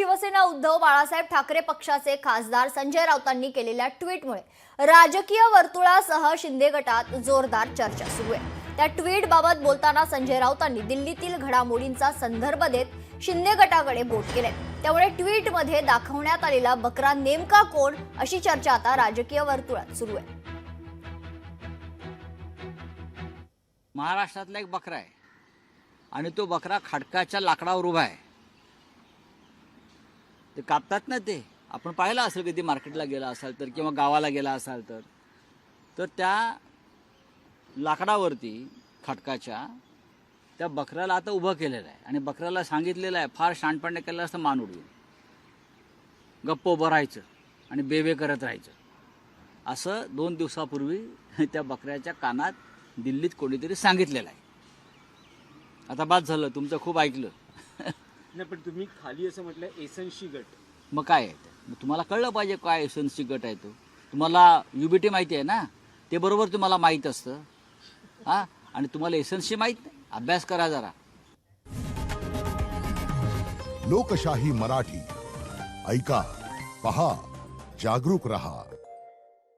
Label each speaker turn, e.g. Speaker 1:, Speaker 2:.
Speaker 1: शिवसेना उद्धव बाळासाहेब ठाकरे पक्षाचे खासदार संजय राऊतांनी केलेल्या ट्विटमुळे राजकीय वर्तुळासह शिंदे गटात जोरदार चर्चा सुरू आहे। त्या ट्विट बाबत बोलताना संजय राऊतांनी दिल्लीतील घडामोडींचा संदर्भ देत शिंदे गटाकडे बोट केले। त्यामुळे ट्विटमध्ये दाखवण्यात आलेला बकरा नेमका कोण अशी चर्चा आता राजकीय वर्तुळात सुरू आहे।
Speaker 2: महाराष्ट्रातला एक बकरा आहे आणि तो बकरा खडकाच्या लाकडावर उभा आहे। ते कापतात ना, ते आपण पाहिलं असेल कधी मार्केटला गेला असाल तर किंवा गावाला गेला असाल तर त्या लाकडावरती खडकाच्या त्या बकऱ्याला आता उभं केलेलं आहे आणि बकऱ्याला सांगितलेलं आहे, फार शहाणपणे केलं असतं मान उडवून गप्प उभं राहायचं आणि बेबे करत राहायचं, असं 2 दिवसापूर्वी त्या बकऱ्याच्या कानात दिल्लीत कोणीतरी सांगितलेलं आहे। आता बाद झालं, तुमचं खूप ऐकलं
Speaker 3: नाही, पण तुम्ही खाली असं म्हटलं एसएनसी गट,
Speaker 2: मग काय आहे? मग तुम्हाला कळलं पाहिजे काय एसएनसी गट आहे तो। तुम्हाला युबीटी माहिती आहे ना, ते बरोबर तुम्हाला माहीत असतं हां, आणि तुम्हाला एसएनसी माहीत नाही। अभ्यास करा जरा।
Speaker 4: लोकशाही मराठी ऐका, पहा, जागरूक रहा।